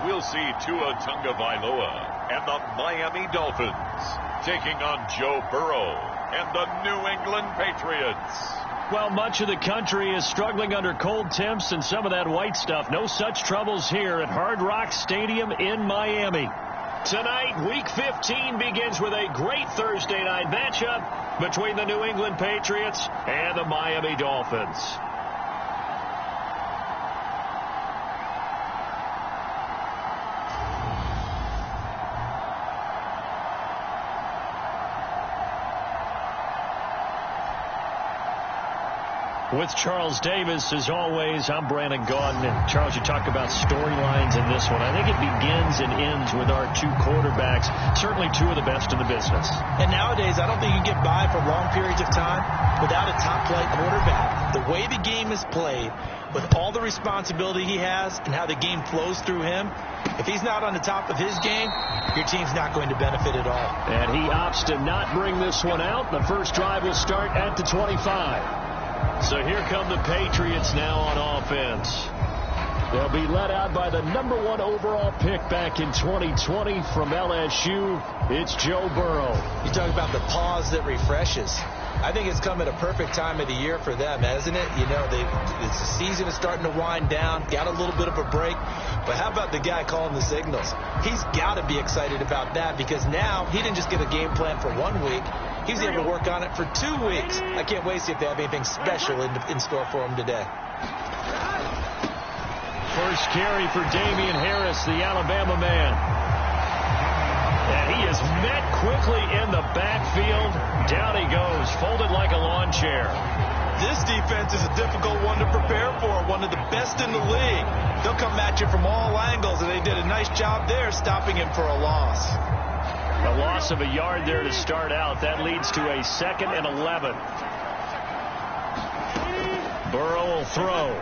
we'll see Tua Tagovailoa and the Miami Dolphins taking on Joe Burrow and the New England Patriots. Well, much of the country is struggling under cold temps and some of that white stuff. No such troubles here at Hard Rock Stadium in Miami. Tonight, Week 15 begins with a great Thursday night matchup between the New England Patriots and the Miami Dolphins. With Charles Davis, as always, I'm Brandon Gaudin. And Charles, you talk about storylines in this one. I think it begins and ends with our two quarterbacks, certainly two of the best in the business. And nowadays, I don't think you can get by for long periods of time without a top-flight quarterback. The way the game is played, with all the responsibility he has and how the game flows through him, if he's not on the top of his game, your team's not going to benefit at all. And he opts to not bring this one out. The first drive will start at the 25. So here come the Patriots now on offense. They'll be led out by the #1 overall pick back in 2020 from LSU. It's Joe Burrow. You talk about the pause that refreshes. I think it's come at a perfect time of the year for them, hasn't it? You know, the season is starting to wind down, got a little bit of a break. But how about the guy calling the signals? He's got to be excited about that because now he didn't just get a game plan for 1 week. He's able to work on it for 2 weeks. I can't wait to see if they have anything special in store for him today. First carry for Damian Harris, the Alabama man. And he is met quickly in the backfield. Down he goes, folded like a lawn chair. This defense is a difficult one to prepare for, one of the best in the league. They'll come at you from all angles, and they did a nice job there stopping him for a loss. A loss of a yard there to start out. That leads to a 2nd and 11. Burrow will throw.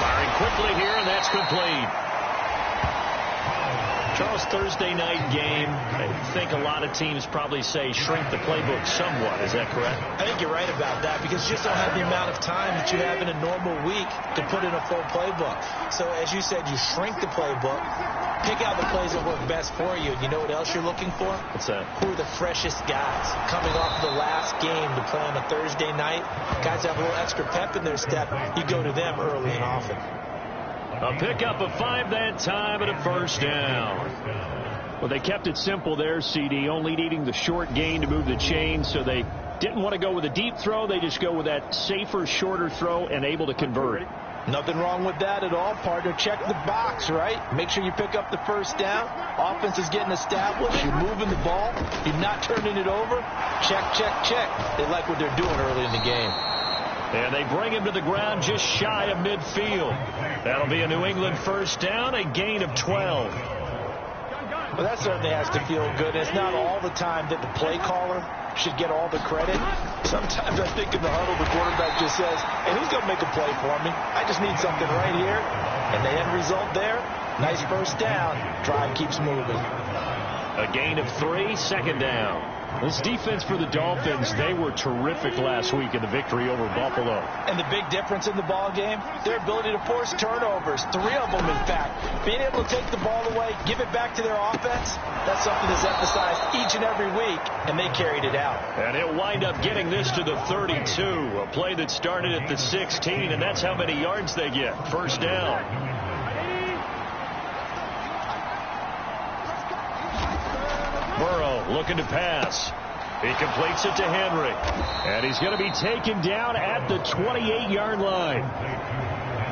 Firing quickly here, and that's complete. Charles, Thursday night game, I think a lot of teams probably say shrink the playbook somewhat. Is that correct? I think you're right about that because you just don't have the amount of time that you have in a normal week to put in a full playbook. So, as you said, you shrink the playbook, pick out the plays that work best for you. And you know what else you're looking for? What's that? Who are the freshest guys coming off the last game to play on a Thursday night? Guys have a little extra pep in their step. You go to them early and often. A pickup of 5 that time and a first down. Well, they kept it simple there, CD, only needing the short gain to move the chain, so they didn't want to go with a deep throw. They just go with that safer, shorter throw and able to convert. Nothing wrong with that at all, partner. Check the box, right? Make sure you pick up the first down. Offense is getting established. You're moving the ball. You're not turning it over. Check, check, check. They like what they're doing early in the game. And they bring him to the ground just shy of midfield. That'll be a New England first down, a gain of 12. Well, that certainly has to feel good. It's not all the time that the play caller should get all the credit. Sometimes I think in the huddle, the quarterback just says, hey, who's going to make a play for me? I just need something right here. And the end result there, nice first down. Drive keeps moving. A gain of 3, 2nd down. This defense for the Dolphins, they were terrific last week in the victory over Buffalo. And the big difference in the ball game, their ability to force turnovers, 3 of them, in fact. Being able to take the ball away, give it back to their offense, that's something that's emphasized each and every week, and they carried it out. And he'll wind up getting this to the 32, a play that started at the 16, and that's how many yards they get. First down. Burrow looking to pass. He completes it to Henry. And he's going to be taken down at the 28-yard line.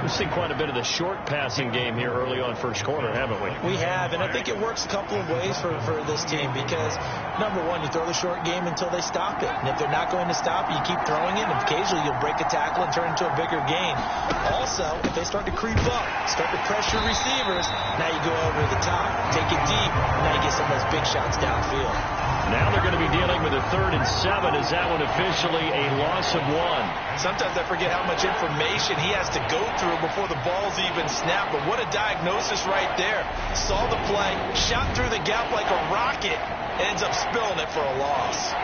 We've seen quite a bit of the short passing game here early on first quarter, haven't we? We have, and I think it works a couple of ways for this team because, number one, you throw the short game until they stop it. And if they're not going to stop it, you keep throwing it, and occasionally you'll break a tackle and turn into a bigger gain. Also, if they start to creep up, start to pressure receivers, now you go over the top, take it deep, and now you get some of those big shots downfield. Now they're going to be dealing with a 3rd and 7. Is that one officially a loss of 1? Sometimes I forget how much information he has to go through before the ball's even snapped. But what a diagnosis right there. Saw the play, shot through the gap like a rocket, ends up spilling it for a loss.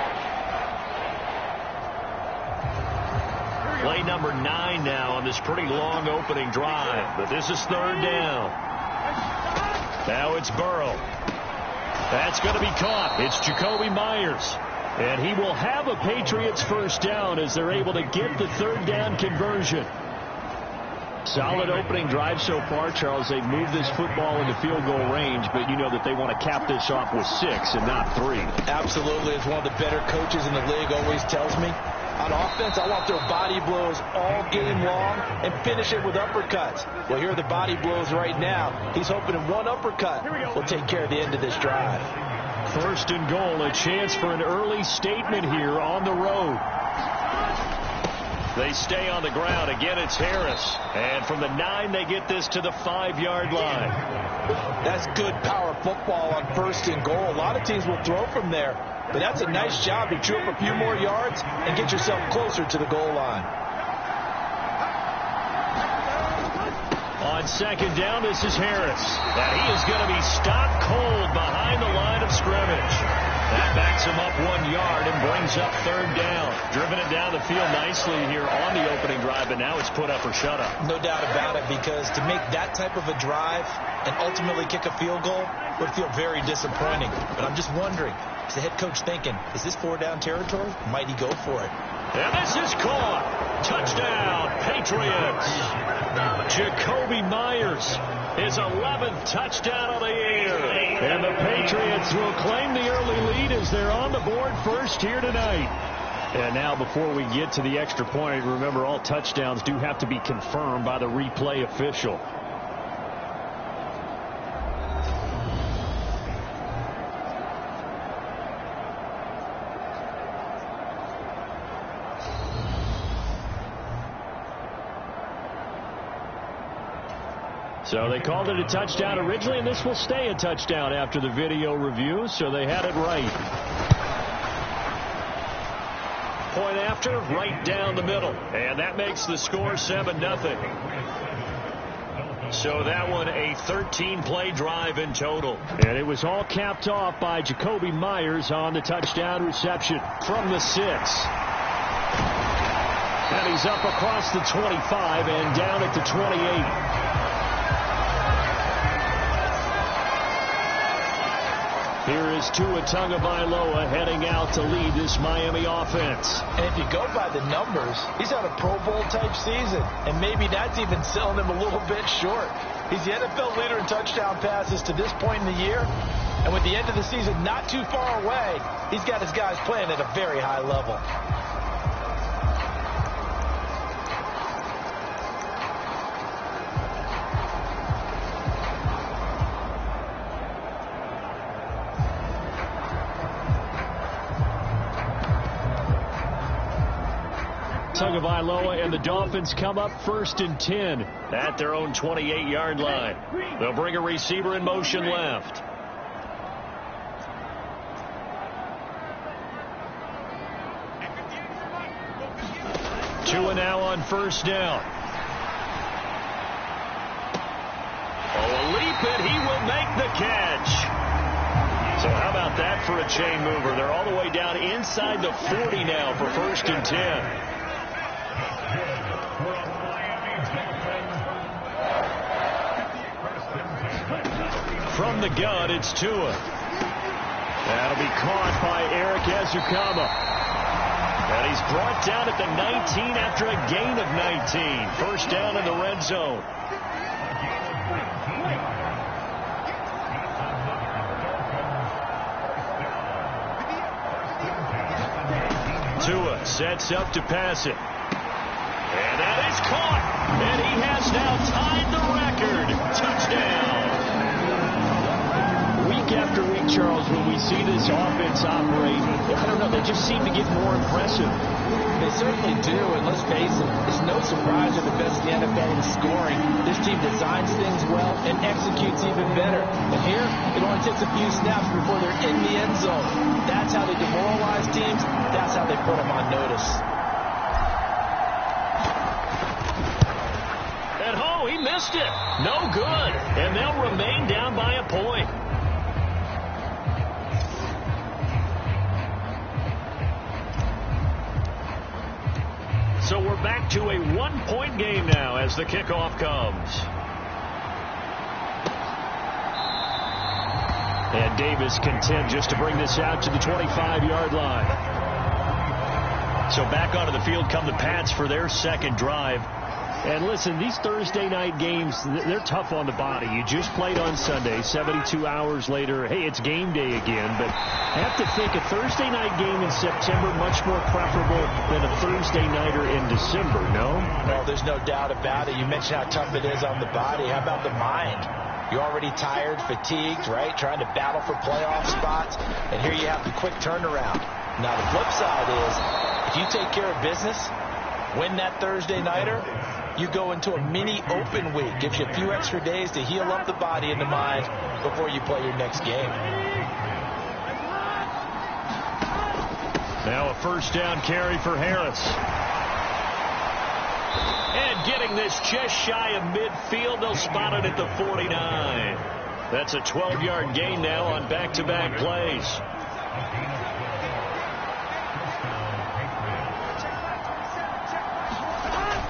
Play number 9 now on this pretty long opening drive. But this is third down. Now it's Burrow. That's going to be caught. It's Jacoby Myers. And he will have a Patriots first down as they're able to get the third down conversion. Solid opening drive so far, Charles. They've moved this football into field goal range, but you know that they want to cap this off with 6 and not 3. Absolutely. As one of the better coaches in the league always tells me, on offense, I want their body blows all game long and finish it with uppercuts. Well, here are the body blows right now. He's hoping in one uppercut will take care of the end of this drive. First and goal, a chance for an early statement here on the road. They stay on the ground. Again, it's Harris. And from the 9, they get this to the 5-yard line. That's good power football on first and goal. A lot of teams will throw from there. But that's a nice job to chew up a few more yards and get yourself closer to the goal line. On second down, this is Harris. And he is going to be stopped cold behind the line of scrimmage. That backs him up 1 yard and brings up third down. Driven it down the field nicely here on the opening drive, but now it's put up or shut up. No doubt about it, because to make that type of a drive and ultimately kick a field goal would feel very disappointing. But I'm just wondering, is the head coach thinking, is this 4-down territory? Might he go for it? And this is caught. Touchdown, Patriots. Jacoby Myers, his 11th touchdown of the year. And the Patriots will claim the early lead as they're on the board first here tonight. And now before we get to the extra point, remember all touchdowns do have to be confirmed by the replay official. So they called it a touchdown originally, and this will stay a touchdown after the video review, so they had it right. Point after, right down the middle. And that makes the score 7-0. So that one a 13-play drive in total. And it was all capped off by Jacoby Myers on the touchdown reception from the 6. And he's up across the 25 and down at the 28. Here is Tua Tagovailoa heading out to lead this Miami offense. And if you go by the numbers, he's had a Pro Bowl type season. And maybe that's even selling him a little bit short. He's the NFL leader in touchdown passes to this point in the year. And with the end of the season not too far away, he's got his guys playing at a very high level. Tagovailoa and the Dolphins come up first and 10 at their own 28-yard line. They'll bring a receiver in motion left. Tua now on first down. Oh, a leap and he will make the catch. So how about that for a chain mover? They're all the way down inside the 40 now for first and 10. From the gun, it's Tua. That'll be caught by Eric Ezukama. And he's brought down at the 19 after a gain of 19. First down in the red zone. Tua sets up to pass it. And that is caught. And he has now tied the record. Touchdown. Week after week, Charles, when we see this offense operate, I don't know, they just seem to get more impressive. They certainly do, and let's face it, it's no surprise they're the best in the NFL in scoring. This team designs things well and executes even better. And here, it only takes a few snaps before they're in the end zone. That's how they demoralize teams. That's how they put them on notice. And oh, he missed it. No good. And they'll remain down by a point. So we're back to a one-point game now as the kickoff comes. And Davis content just to bring this out to the 25-yard line. So back onto the field come the Pats for their second drive. And listen, these Thursday night games, they're tough on the body. You just played on Sunday, 72 hours later. Hey, it's game day again. But I have to think a Thursday night game in September much more preferable than a Thursday nighter in December, no? Well, there's no doubt about it. You mentioned how tough it is on the body. How about the mind? You're already tired, fatigued, right? Trying to battle for playoff spots. And here you have the quick turnaround. Now, the flip side is, if you take care of business, win that Thursday nighter, you go into a mini open week. Gives you a few extra days to heal up the body and the mind before you play your next game. Now a first down carry for Harris. And getting this just shy of midfield, they'll spot it at the 49. That's a 12-yard gain now on back-to-back plays.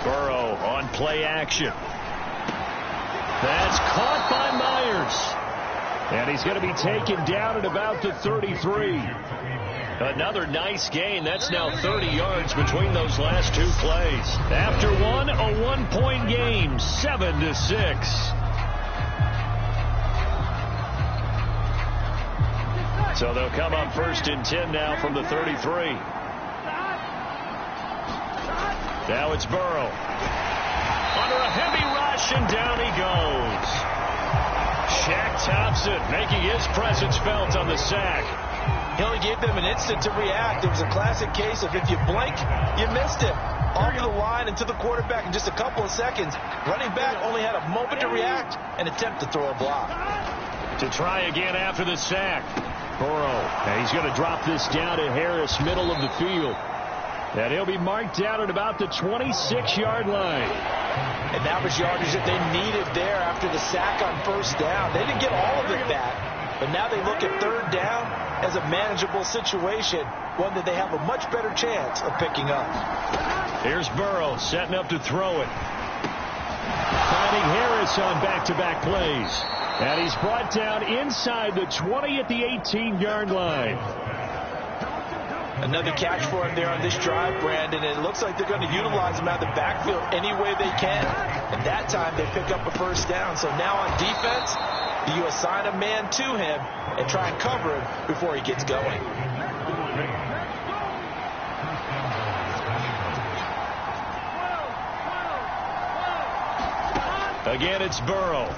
Burrow on play action. That's caught by Myers. And he's going to be taken down at about the 33. Another nice gain. That's now 30 yards between those last two plays. After one, a one-point game, 7-6. So they'll come up first and 10 now from the 33. Now it's Burrow. Under a heavy rush, and down he goes. Shaq Thompson making his presence felt on the sack. He only gave them an instant to react. It was a classic case of if you blink, you missed him. Off the line and to the quarterback in just a couple of seconds. Running back only had a moment to react and attempt to throw a block. To try again after the sack. Burrow. And he's going to drop this down to Harris, middle of the field. And he'll be marked down at about the 26-yard line. And that was yardage that they needed there after the sack on first down. They didn't get all of it back, but now they look at third down as a manageable situation, one that they have a much better chance of picking up. Here's Burrow setting up to throw it. Finding Harris on back-to-back plays. And he's brought down inside the 20 at the 18-yard line. Another catch for him there on this drive, Brandon. And it looks like they're going to utilize him out of the backfield any way they can. And that time they pick up a first down. So now on defense, you assign a man to him and try and cover him before he gets going. Again, it's Burrow.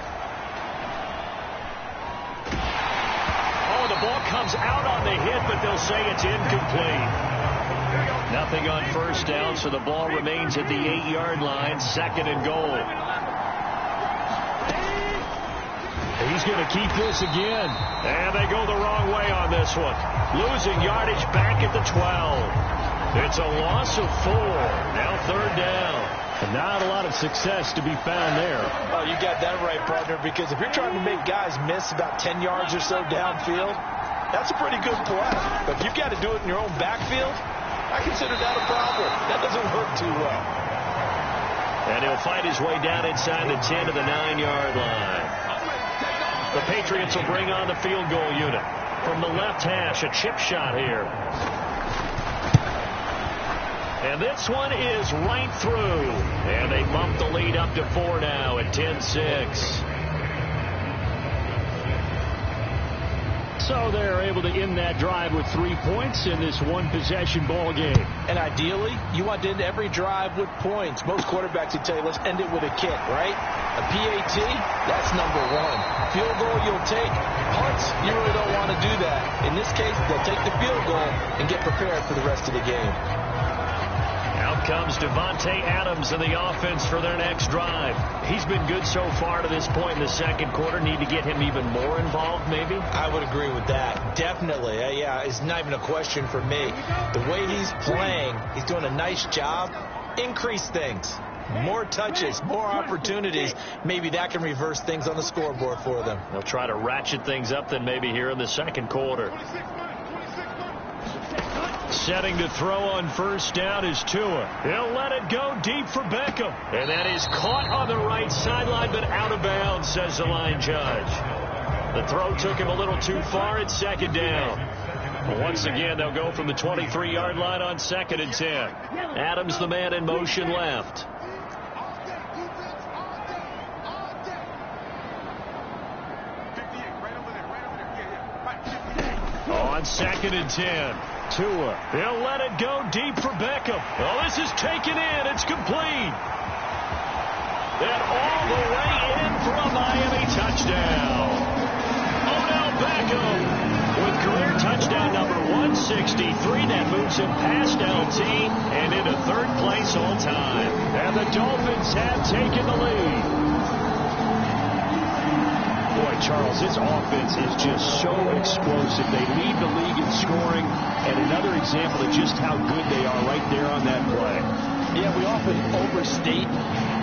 The ball comes out on the hit, but they'll say it's incomplete. Nothing on first down, so the ball remains at the 8-yard line, second and goal. He's going to keep this again. And they go the wrong way on this one. Losing yardage back at the 12. It's a loss of 4. Now third down. Not a lot of success to be found there. Oh, you got that right, partner, because if you're trying to make guys miss about 10 yards or so downfield, that's a pretty good play. But if you've got to do it in your own backfield, I consider that a problem. That doesn't work too well. And he'll fight his way down inside the 10 to the 9-yard line. The Patriots will bring on the field goal unit. From the left hash, a chip shot here. And this one is right through. And they bump the lead up to 4 now at 10-6. So they're able to end that drive with 3 points in this one-possession ball game. And ideally, you want to end every drive with points. Most quarterbacks would tell you, let's end it with a kick, right? A PAT, that's number 1. Field goal you'll take. Punts, you really don't want to do that. In this case, they'll take the field goal and get prepared for the rest of the game. Out comes Devontae Adams in the offense for their next drive. He's been good so far to this point in the second quarter. Need to get him even more involved, maybe? I would agree with that. Definitely. Yeah, it's not even a question for me. The way he's playing, he's doing a nice job. Increase things. More touches, more opportunities. Maybe that can reverse things on the scoreboard for them. They'll try to ratchet things up then maybe here in the second quarter. Setting to throw on first down is Tua. He'll let it go deep for Beckham. And that is caught on the right sideline, but out of bounds, says the line judge. The throw took him a little too far at second down. But once again, they'll go from the 23-yard line on 2nd and 10. Adams, the man in motion left. On 2nd and 10. Tua. He'll let it go deep for Beckham. Oh, this is taken in. It's complete. And all the way in for a Miami touchdown. Odell Beckham with career touchdown number 163. That moves him past LT and into 3rd place all time. And the Dolphins have taken the lead. Boy, Charles, this offense is just so explosive. They lead the league in scoring, and another example of just how good they are right there on that play. Yeah, we often overstate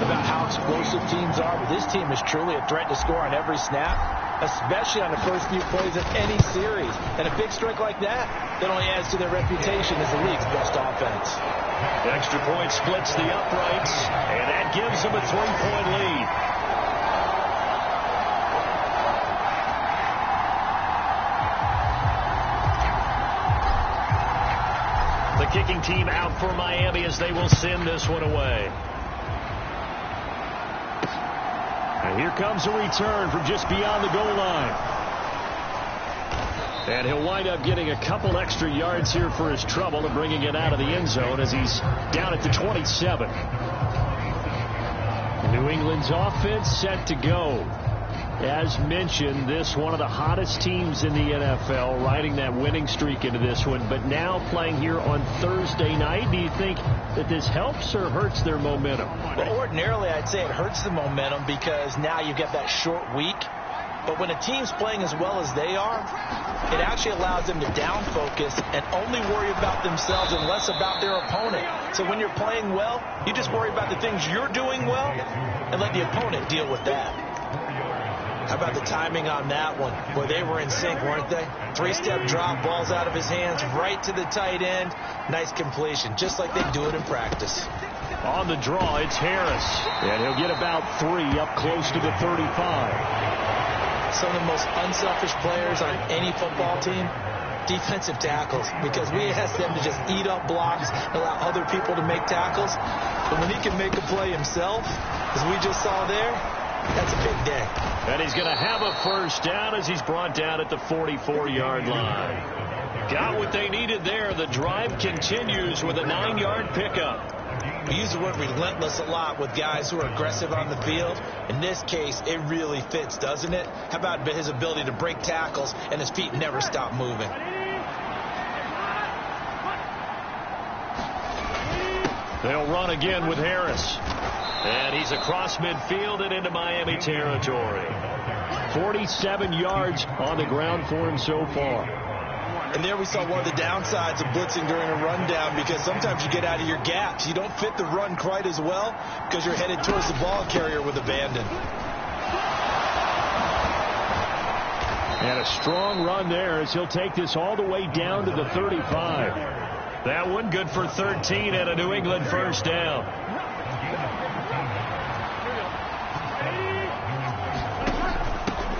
about how explosive teams are, but this team is truly a threat to score on every snap, especially on the first few plays of any series. And a big strike like that only adds to their reputation as the league's best offense. The extra point splits the uprights, and that gives them a 3-point lead. The kicking team out for Miami as they will send this one away. And here comes a return from just beyond the goal line. And he'll wind up getting a couple extra yards here for his trouble and bringing it out of the end zone as he's down at the 27. New England's offense set to go. As mentioned, this one of the hottest teams in the NFL, riding that winning streak into this one, but now playing here on Thursday night. Do you think that this helps or hurts their momentum? Well, ordinarily, I'd say it hurts the momentum because now you get that short week. But when a team's playing as well as they are, it actually allows them to down focus and only worry about themselves and less about their opponent. So when you're playing well, you just worry about the things you're doing well and let the opponent deal with that. How about the timing on that one? Boy, they were in sync, weren't they? 3-step drop, balls out of his hands, right to the tight end. Nice completion, just like they do it in practice. On the draw, it's Harris. And he'll get about 3 up close to the 35. Some of the most unselfish players on any football team, defensive tackles, because we ask them to just eat up blocks, allow other people to make tackles. But when he can make a play himself, as we just saw there, that's a big day. And he's going to have a first down as he's brought down at the 44-yard line. Got what they needed there. The drive continues with a 9-yard pickup. We use the word relentless a lot with guys who are aggressive on the field. In this case, it really fits, doesn't it? How about his ability to break tackles and his feet never stop moving? They'll run again with Harris. And he's across midfield and into Miami territory. 47 yards on the ground for him so far. And there we saw one of the downsides of blitzing during a rundown, because sometimes you get out of your gaps. You don't fit the run quite as well because you're headed towards the ball carrier with abandon. And a strong run there as he'll take this all the way down to the 35. That one good for 13 and a New England first down.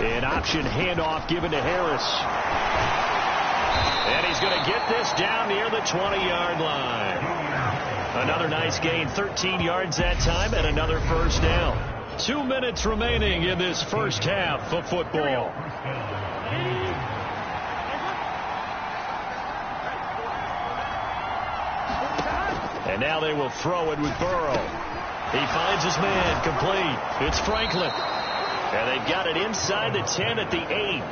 An option handoff given to Harris. And he's going to get this down near the 20-yard line. Another nice gain, 13 yards that time, and another first down. 2 minutes remaining in this first half of football. And now they will throw it with Burrow. He finds his man, complete. It's Franklin. And they've got it inside the 10 at the 8.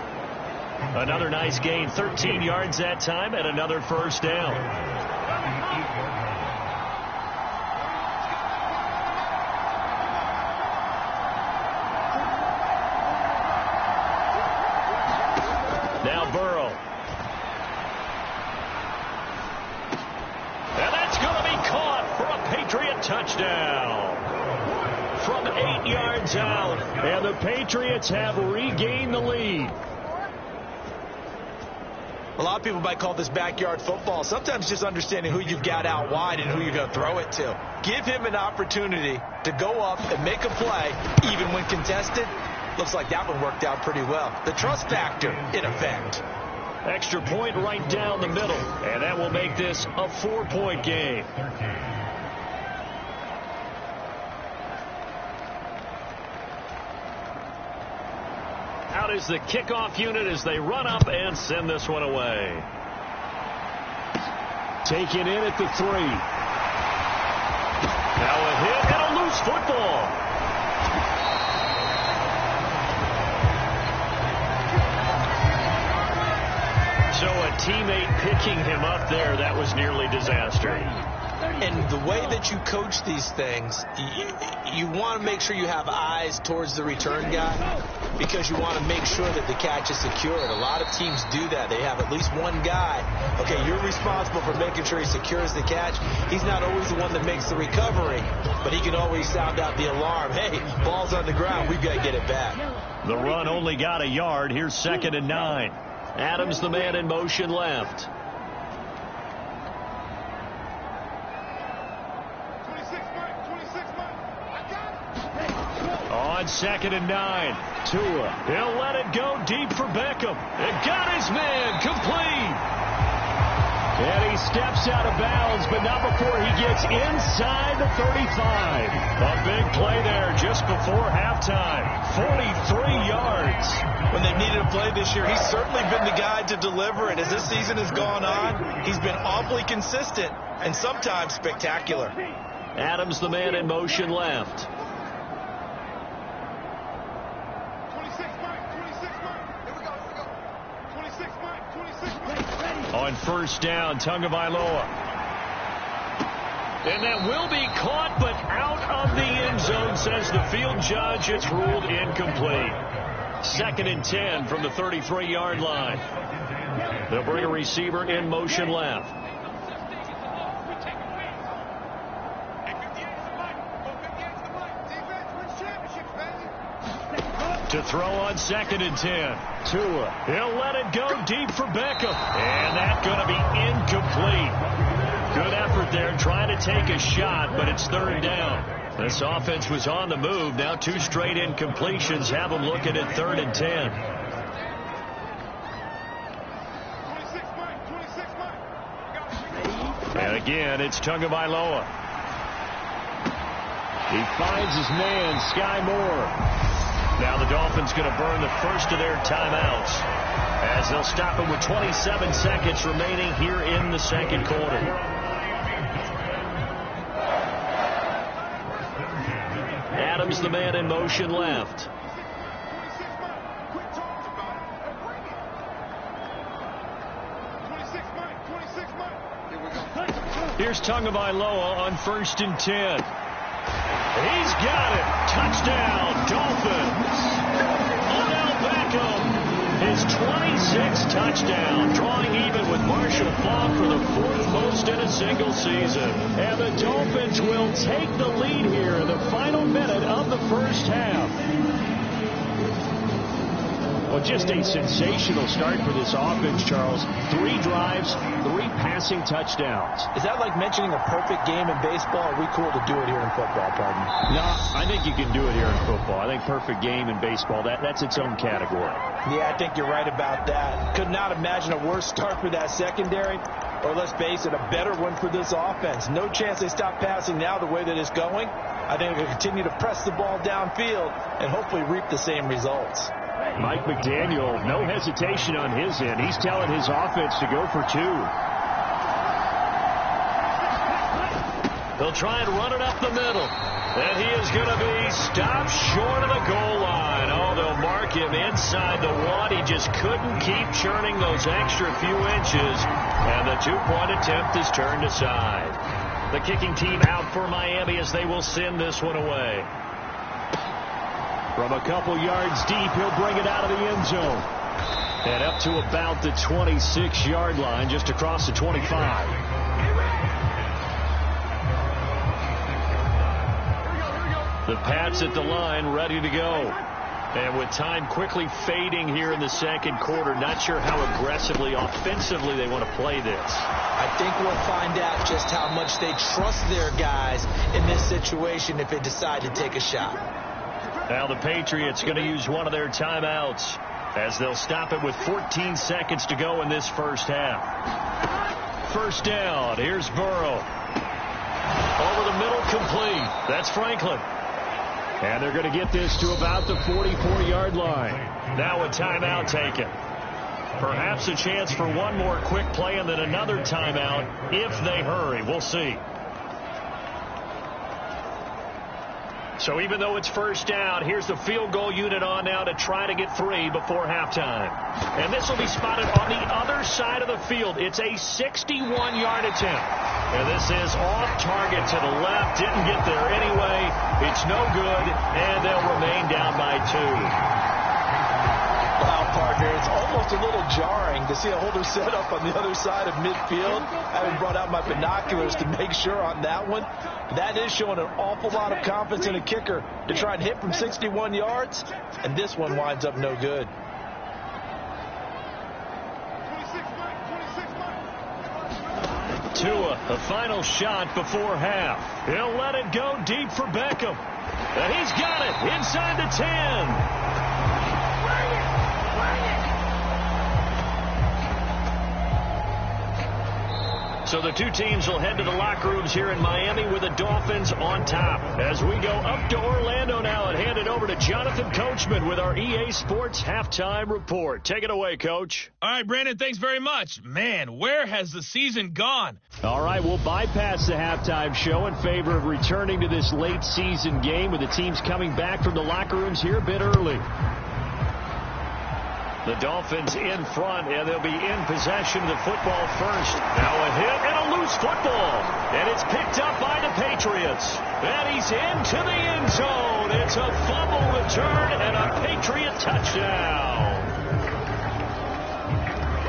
Another nice gain, 13 yards that time, and another first down. Now Burrow. And that's going to be caught for a Patriot touchdown. From 8 yards out, and the Patriots have regained the lead. A lot of people might call this backyard football. Sometimes just understanding who you've got out wide and who you're going to throw it to. Give him an opportunity to go up and make a play, even when contested. Looks like that one worked out pretty well. The trust factor in effect. Extra point right down the middle, and that will make this a 4-point game. Out is the kickoff unit as they run up and send this one away. Taken in at the 3. Now a hit and a loose football. So a teammate picking him up there, that was nearly disaster. And the way that you coach these things, you want to make sure you have eyes towards the return guy because you want to make sure that the catch is secured. A lot of teams do that. They have at least one guy. Okay, you're responsible for making sure he secures the catch. He's not always the one that makes the recovery, but he can always sound out the alarm. Hey, ball's on the ground. We've got to get it back. The run only got a yard. Here's 2nd and 9. Adams, the man in motion left. On 2nd and 9, Tua. He'll let it go deep for Beckham. It got his man complete. And he steps out of bounds, but not before he gets inside the 35. A big play there just before halftime. 43 yards. When they've needed a play this year, he's certainly been the guy to deliver. And as this season has gone on, he's been awfully consistent and sometimes spectacular. Adams, the man in motion left. On 1st down, Tagovailoa. And that will be caught, but out of the end zone, says the field judge. It's ruled incomplete. 2nd and 10 from the 33-yard line. They'll bring a receiver in motion left. To throw on 2nd and 10. Tua. He'll let it go deep for Beckham. And that's going to be incomplete. Good effort there trying to take a shot, but it's 3rd down. This offense was on the move. Now 2 straight incompletions have them looking at 3rd and 10. And again, it's Tagovailoa. He finds his man, Sky Moore. Now the Dolphins going to burn the first of their timeouts as they'll stop him with 27 seconds remaining here in the 2nd quarter. Adams, the man in motion left. Here's Tagovailoa on 1st and 10. He's got it. Touchdown, Dolphins. Odell Beckham, his 26th touchdown, drawing even with Marshall Faulk for the 4th most in a single season. And the Dolphins will take the lead here in the final minute of the 1st half. Well, just a sensational start for this offense, Charles. 3 drives, 3 passing touchdowns. Is that like mentioning a perfect game in baseball? Are we cool to do it here in football, pardon? No, I think you can do it here in football. I think perfect game in baseball, that's its own category. Yeah, I think you're right about that. Could not imagine a worse start for that secondary, or let's face it, a better one for this offense. No chance they stop passing now the way that it's going. I think they'll continue to press the ball downfield and hopefully reap the same results. Mike McDaniel, no hesitation on his end. He's telling his offense to go for 2. They'll try and run it up the middle. And he is going to be stopped short of the goal line. Oh, they'll mark him inside the 1. He just couldn't keep churning those extra few inches. And the 2-point attempt is turned aside. The kicking team out for Miami as they will send this one away. From a couple yards deep, he'll bring it out of the end zone. And up to about the 26-yard line, just across the 25. The Pats at the line, ready to go. And with time quickly fading here in the second quarter, not sure how aggressively, offensively they want to play this. I think we'll find out just how much they trust their guys in this situation if they decide to take a shot. Now the Patriots going to use one of their timeouts as they'll stop it with 14 seconds to go in this first half. First down. Here's Burrow. Over the middle, complete. That's Franklin. And they're going to get this to about the 44-yard line. Now a timeout taken. Perhaps a chance for one more quick play and then another timeout if they hurry. We'll see. So even though it's first down, here's the field goal unit on now to try to get 3 before halftime. And this will be spotted on the other side of the field. It's a 61-yard attempt. And this is off target to the left. Didn't get there anyway. It's no good, and they'll remain down by 2. Wow, partner, it's almost a little jarring to see a holder set up on the other side of midfield. I haven't brought out my binoculars to make sure on that one. That is showing an awful lot of confidence in a kicker to try and hit from 61 yards, and this one winds up no good. Tua, a final shot before half. He'll let it go deep for Beckham. And he's got it inside the 10. So the two teams will head to the locker rooms here in Miami with the Dolphins on top. As we go up to Orlando now and hand it over to Jonathan Coachman with our EA Sports Halftime Report. Take it away, Coach. All right, Brandon, thanks very much. Man, where has the season gone? All right, we'll bypass the halftime show in favor of returning to this late season game with the teams coming back from the locker rooms here a bit early. The Dolphins in front, and they'll be in possession of the football first. Now a hit and a loose football. And it's picked up by the Patriots. And he's into the end zone. It's a fumble return and a Patriot touchdown.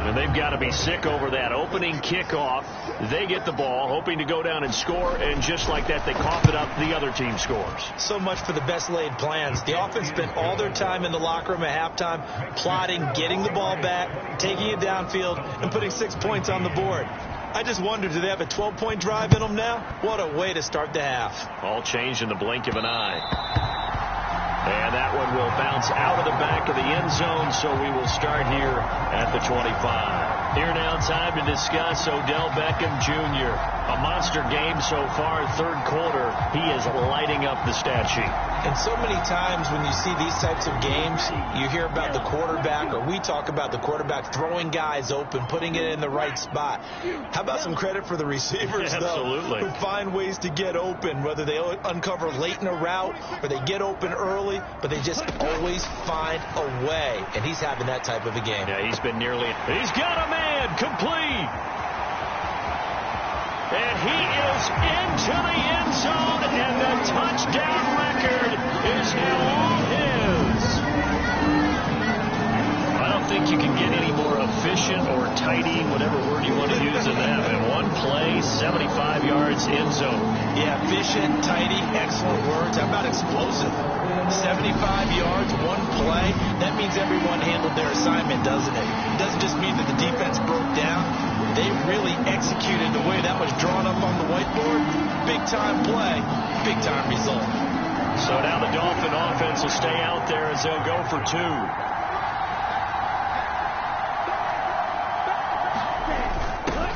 And they've got to be sick over that opening kickoff. They get the ball, hoping to go down and score, and just like that, they cough it up. The other team scores. So much for the best laid plans. The offense spent all their time in the locker room at halftime plotting, getting the ball back, taking it downfield, and putting 6 points on the board. I just wonder, do they have a 12-point drive in them now? What a way to start the half. All changed in the blink of an eye. And that one will bounce out of the back of the end zone, so we will start here at the 25. Here now, time to discuss Odell Beckham Jr. A monster game so far, third quarter. He is lighting up the stat sheet. And so many times when you see these types of games, you hear about the quarterback, or we talk about the quarterback throwing guys open, putting it in the right spot. How about some credit for the receivers, Absolutely. though, who find ways to get open, whether they uncover late in a route or they get open early, but they just always find a way. And he's having that type of a game. Yeah, he's been nearly... He's got a man complete. And he is into the end zone, and the touchdown record is now all his. I don't think you can get any more efficient or tidy, whatever word you want to use in that. In one play, 75 yards end zone. Yeah, efficient, tidy, excellent words. How about explosive? 75 yards, one play. That means everyone handled their assignment, doesn't it? It doesn't just mean that the defense broke down. They really executed the way that was drawn up on the whiteboard. Big-time play, big-time result. So now the Dolphin offense will stay out there as they'll go for 2.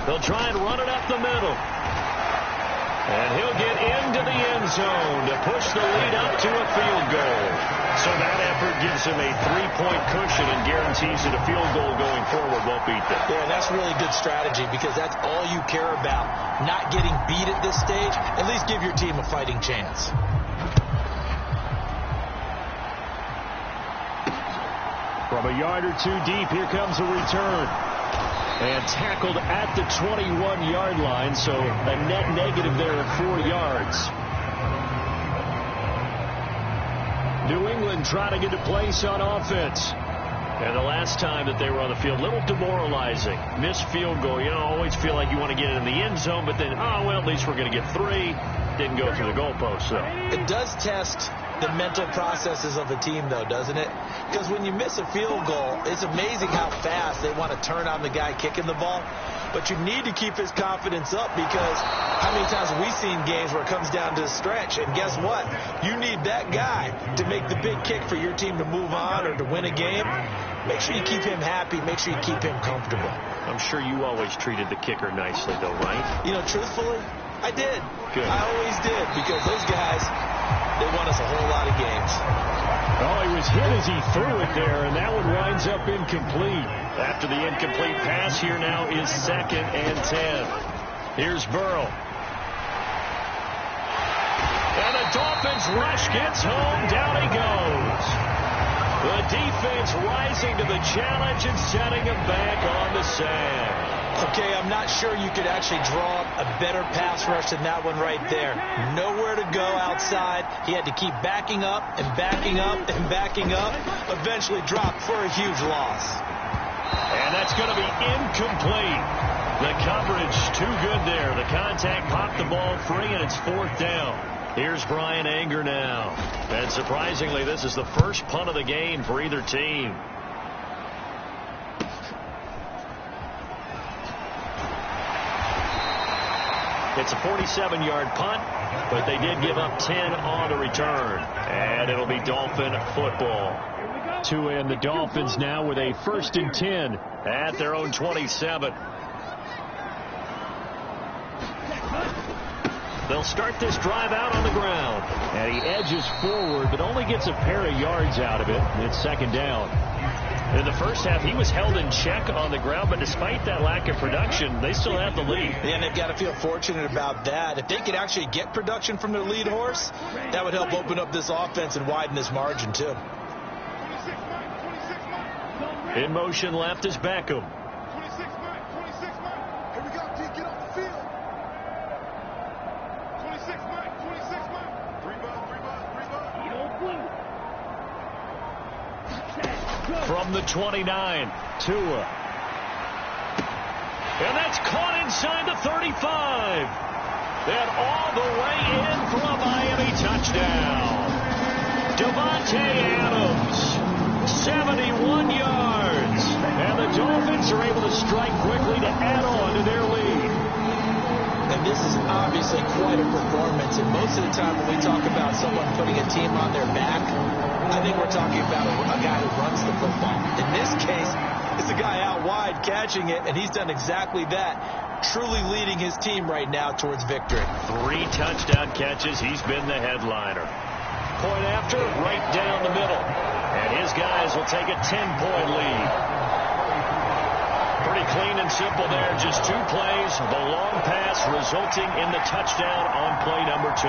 They'll try and run it up the middle. And he'll get into the end zone to push the lead up to a field goal. So that effort gives him a 3-point cushion and guarantees that a field goal going forward won't beat them. Yeah, that's really good strategy because that's all you care about. Not getting beat at this stage. At least give your team a fighting chance. From a yard or 2 deep, here comes a return. And tackled at the 21-yard line, so a net negative there of 4 yards. New England trying to get a place on offense. And the last time that they were on the field, a little demoralizing. Missed field goal. You know, always feel like you want to get it in the end zone, but then, oh, well, at least we're going to get 3. Didn't go through the goalpost, so. It does test the mental processes of a team, though, doesn't it? Because when you miss a field goal, it's amazing how fast they want to turn on the guy kicking the ball. But you need to keep his confidence up, because how many times have we seen games where it comes down to a stretch? And guess what? You need that guy to make the big kick for your team to move on or to win a game. Make sure you keep him happy. Make sure you keep him comfortable. I'm sure you always treated the kicker nicely, though, right? You know, truthfully, I did. Good. I always did, because those guys, they won us a whole lot of games. Oh, he was hit as he threw it there, and that one winds up incomplete. After the incomplete pass, here now is 2nd and 10. Here's Burrow. And the Dolphins rush gets home. Down he goes. The defense rising to the challenge and setting him back on the sand. Okay, I'm not sure you could actually draw up a better pass rush than that one right there. Nowhere to go outside. He had to keep backing up and backing up and backing up. Eventually dropped for a huge loss. And that's going to be incomplete. The coverage too good there. The contact popped the ball free, and it's 4th down. Here's Brian Anger now. And surprisingly, this is the first punt of the game for either team. It's a 47-yard punt, but they did give up 10 on the return. And it'll be Dolphin football. To end the Dolphins now with a 1st and 10 at their own 27. They'll start this drive out on the ground. And he edges forward, but only gets a pair of yards out of it. It's 2nd down. In the first half, he was held in check on the ground, but despite that lack of production, they still have the lead. And they've got to feel fortunate about that. If they could actually get production from their lead horse, that would help open up this offense and widen this margin, too. In motion left is Beckham. 26 man. Here we go, D, get off the field. 26 man. 3 bud. From the 29, Tua. And that's caught inside the 35. And all the way in for a Miami touchdown. Devontae Adams, 71 yards. And the Dolphins are able to strike quickly to add on to their lead. And this is obviously quite a performance. And most of the time when we talk about someone putting a team on their back, I think we're talking about a guy who runs the football. In this case, it's a guy out wide catching it, and he's done exactly that, truly leading his team right now towards victory. 3 touchdown catches. He's been the headliner. Point after, right down the middle. And his guys will take a 10-point lead. Pretty clean and simple there. Just 2 plays. The long pass resulting in the touchdown on play number 2.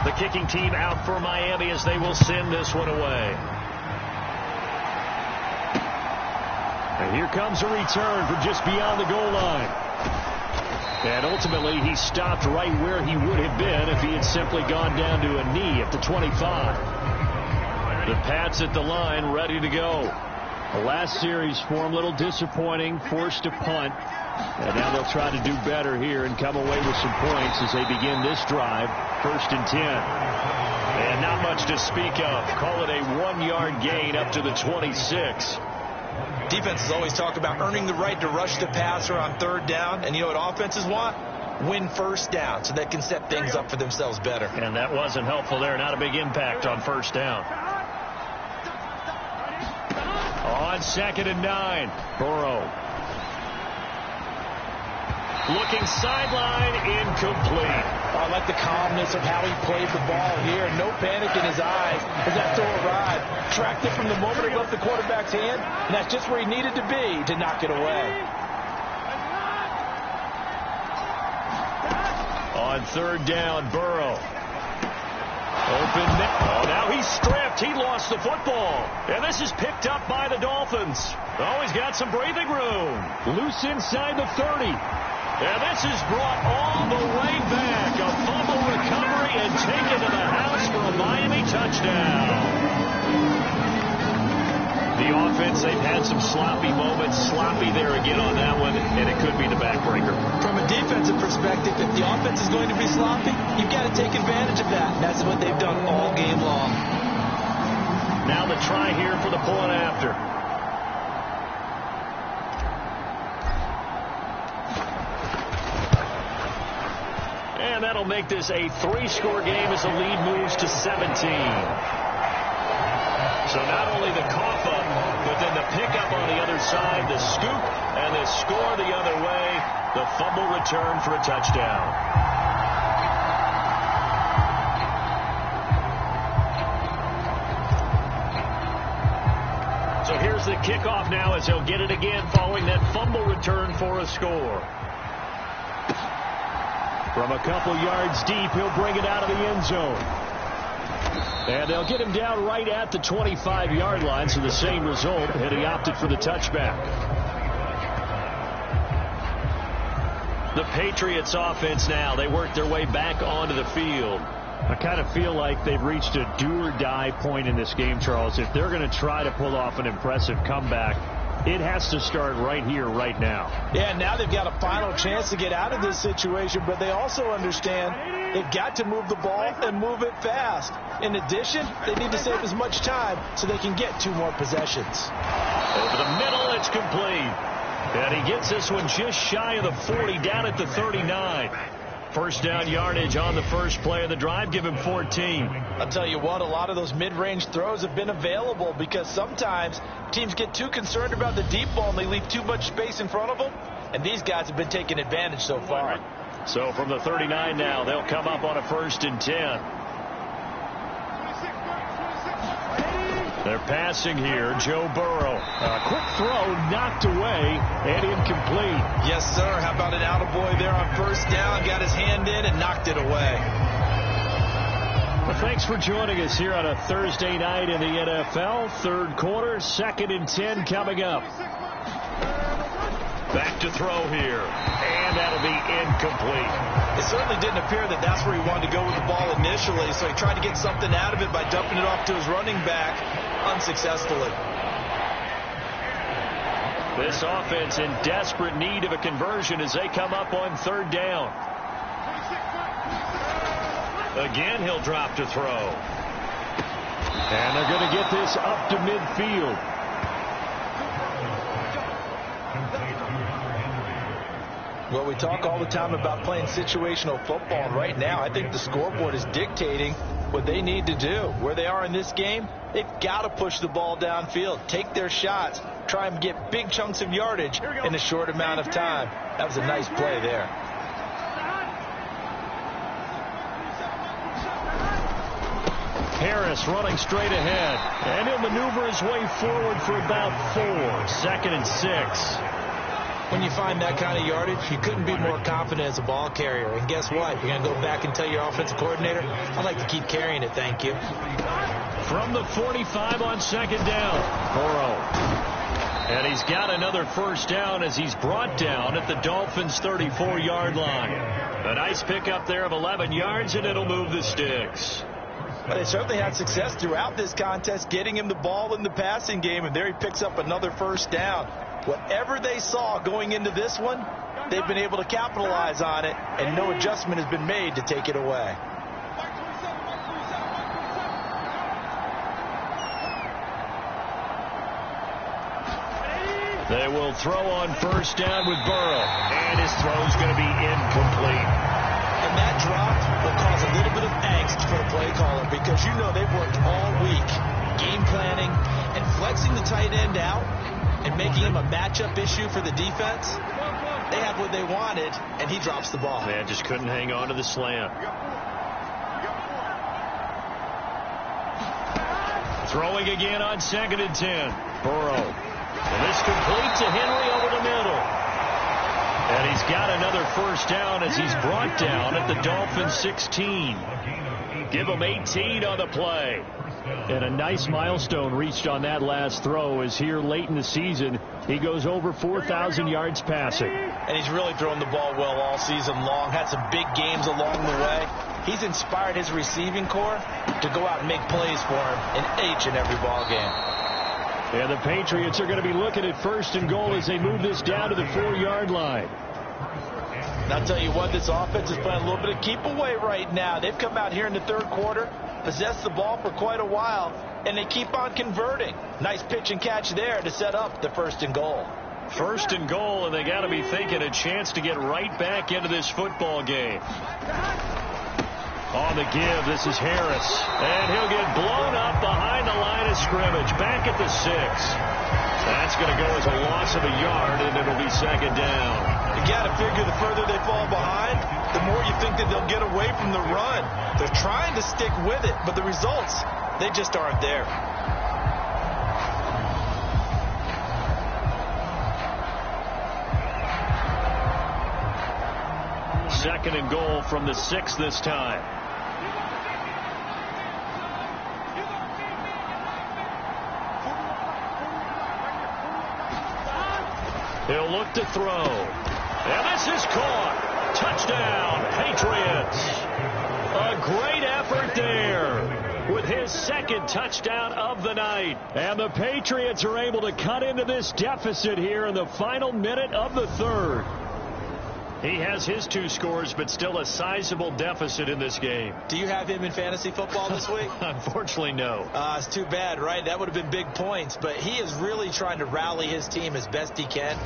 The kicking team out for Miami as they will send this one away. And here comes a return from just beyond the goal line. And ultimately, he stopped right where he would have been if he had simply gone down to a knee at the 25. The Pats at the line, ready to go. The last series for him, a little disappointing, forced to punt. And now they'll try to do better here and come away with some points as they begin this drive. 1st and 10. And not much to speak of. Call it a 1-yard gain up to the 26. Defenses always talk about earning the right to rush the passer on 3rd down. And you know what offenses want? Win 1st down so they can set things up for themselves better. And that wasn't helpful there. Not a big impact on 1st down. On 2nd and 9. Burrow. Looking sideline, incomplete. I like the calmness of how he played the ball here. No panic in his eyes as that throw arrived. Tracked it from the moment it left the quarterback's hand, and that's just where he needed to be to knock it away. On 3rd down, Burrow. Open. Oh, now he's stripped. He lost the football. And this is picked up by the Dolphins. Oh, he's got some breathing room. Loose inside the 30. And this is brought all the way back. A fumble recovery and taken to the house for a Miami touchdown. The the offense, they've had some sloppy moments. Sloppy there again on that one, and it could be the backbreaker. From a defensive perspective, if the offense is going to be sloppy, you've got to take advantage of that. And that's what they've done all game long. Now the try here for the point after. And that'll make this a 3-score game as the lead moves to 17. So not only the cough up, but then the pickup on the other side, the scoop, and the score the other way, the fumble return for a touchdown. So here's the kickoff now as he'll get it again following that fumble return for a score. From a couple yards deep, he'll bring it out of the end zone. And they'll get him down right at the 25-yard line, so the same result, and he opted for the touchback. The Patriots offense now, they work their way back onto the field. I kind of feel like they've reached a do-or-die point in this game, Charles. If they're going to try to pull off an impressive comeback, it has to start right here, right now. Yeah, now they've got a final chance to get out of this situation, but they also understand they've got to move the ball and move it fast. In addition, they need to save as much time so they can get 2 more possessions. Over the middle, it's complete. And he gets this one just shy of the 40, down at the 39. First down yardage on the first play of the drive, give him 14. I'll tell you what, a lot of those mid-range throws have been available because sometimes teams get too concerned about the deep ball and they leave too much space in front of them, and these guys have been taking advantage so far. So from the 39 now, they'll come up on a 1st and 10. They're passing here. Joe Burrow. A quick throw knocked away and incomplete. Yes, sir. How about an attaboy there on 1st down? Got his hand in and knocked it away. Well, thanks for joining us here on a Thursday night in the NFL. 3rd quarter, 2nd and 10 coming up. Back to throw here. And that'll be incomplete. It certainly didn't appear that that's where he wanted to go with the ball initially, so he tried to get something out of it by dumping it off to his running back unsuccessfully. This offense in desperate need of a conversion as they come up on 3rd down. Again, he'll drop to throw. And they're going to get this up to midfield. Well, we talk all the time about playing situational football, and right now I think the scoreboard is dictating what they need to do. Where they are in this game, they've got to push the ball downfield, take their shots, try and get big chunks of yardage in a short amount of time. That was a nice play there. Harris running straight ahead, and he'll maneuver his way forward for about 4. 2nd and 6. When you find that kind of yardage, you couldn't be more confident as a ball carrier. And guess what? You're going to go back and tell your offensive coordinator, I'd like to keep carrying it, thank you. From the 45 on 2nd down, Burrow. And he's got another 1st down as he's brought down at the Dolphins' 34-yard line. A nice pickup there of 11 yards, and it'll move the sticks. Well, they certainly had success throughout this contest, getting him the ball in the passing game, and there he picks up another 1st down. Whatever they saw going into this one, they've been able to capitalize on it, and no adjustment has been made to take it away. They will throw on 1st down with Burrow, and his throw's going to be incomplete. And that drop will cause a little bit of angst for the play caller because you know they've worked all week game planning and flexing the tight end out and making him a matchup issue for the defense. They have what they wanted, and he drops the ball. Man, just couldn't hang on to the slant. Throwing again on 2nd and 10. Burrow. And this complete to Henry over the middle. And he's got another 1st down as he's brought down at the Dolphins' 16. Give him 18 on the play. And a nice milestone reached on that last throw as here late in the season, he goes over 4,000 yards passing. And he's really thrown the ball well all season long. Had some big games along the way. He's inspired his receiving corps to go out and make plays for him in each and every ball game. And the Patriots are going to be looking at 1st and goal as they move this down to the 4-yard line. And I'll tell you what, this offense is playing a little bit of keep away right now. They've come out here in the 3rd quarter, possessed the ball for quite a while, and they keep on converting. Nice pitch and catch there to set up the 1st and goal. 1st and goal, and they got to be thinking a chance to get right back into this football game. On the give, this is Harris. And he'll get blown up behind the line of scrimmage. Back at the 6. That's going to go as a loss of a yard, and it'll be 2nd down. You got to figure the further they fall behind, the more you think that they'll get away from the run. They're trying to stick with it, but the results, they just aren't there. Second and goal from the 6 this time. He'll look to throw. And this is caught. Touchdown, Patriots. A great effort there with his 2nd touchdown of the night. And the Patriots are able to cut into this deficit here in the final minute of the 3rd. He has his 2 scores, but still a sizable deficit in this game. Do you have him in fantasy football this week? Unfortunately, no. It's too bad, right? That would have been big points, but he is really trying to rally his team as best he can.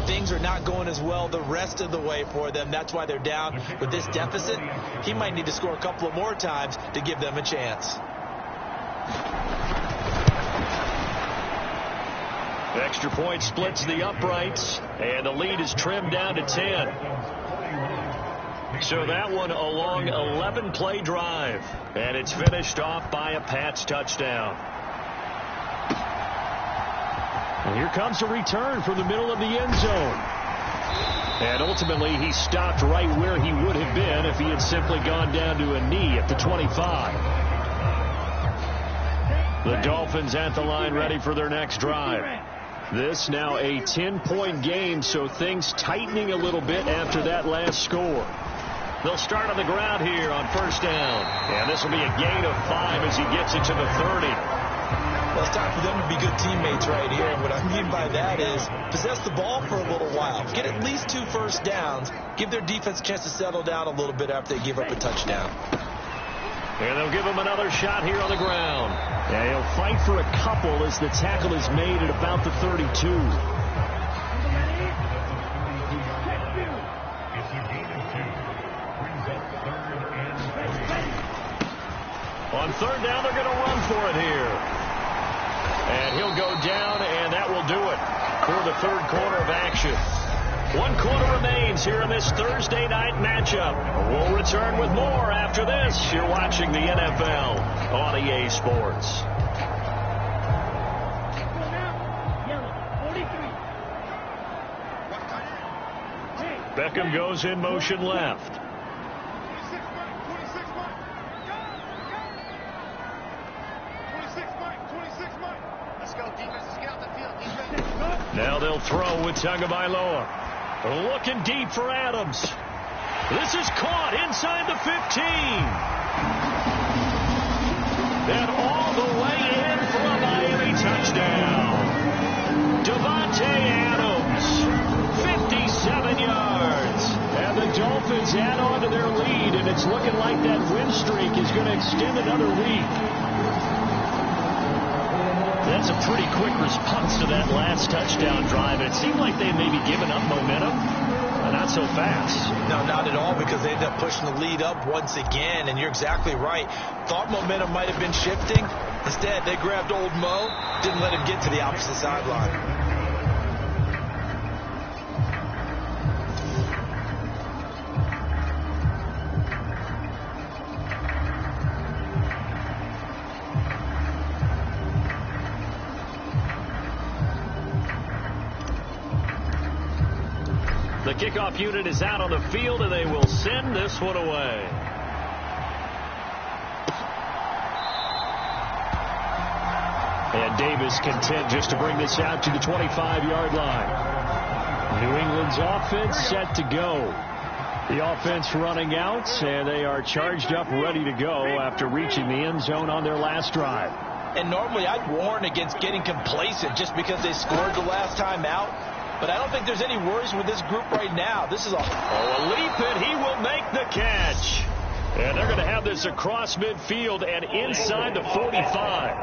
Things are not going as well the rest of the way for them. That's why they're down with this deficit. He might need to score a couple of more times to give them a chance. Extra point splits the uprights, and the lead is trimmed down to 10. So that one a long 11-play drive, and it's finished off by a Pats touchdown. And here comes a return from the middle of the end zone. And ultimately, he stopped right where he would have been if he had simply gone down to a knee at the 25. The Dolphins at the line ready for their next drive. This now a 10-point game, so things tightening a little bit after that last score. They'll start on the ground here on 1st down. And this will be a gain of 5 as he gets it to the 30. Well, it's time for them to be good teammates right here. And what I mean by that is possess the ball for a little while. Get at least 2 first downs. Give their defense a chance to settle down a little bit after they give up a touchdown. And they'll give him another shot here on the ground. And he'll fight for a couple as the tackle is made at about the 32. On 3rd down, they're going to run for it here. And he'll go down, and that will do it for the 3rd quarter of action. 1 quarter remains here in this Thursday night matchup. We'll return with more after this. You're watching the NFL on EA Sports. Beckham goes in motion left. Now they'll throw with Tagovailoa. Looking deep for Adams. This is caught inside the 15. And all the way in for a Miami touchdown. Davante Adams, 57 yards. And the Dolphins add on to their lead, and it's looking like that win streak is going to extend another week. That's a pretty quick response to that last touchdown drive. It seemed like they may be giving up momentum, but not so fast. No, not at all, because they ended up pushing the lead up once again, and you're exactly right. Thought momentum might have been shifting. Instead, they grabbed old Mo, didn't let him get to the opposite sideline. The kickoff unit is out on the field, and they will send this one away. And Davis content just to bring this out to the 25-yard line. New England's offense set to go. The offense running out, and they are charged up, ready to go after reaching the end zone on their last drive. And normally I'd warn against getting complacent just because they scored the last time out. But I don't think there's any worries with this group right now. This is a leap, and he will make the catch. And they're going to have this across midfield and inside the 45.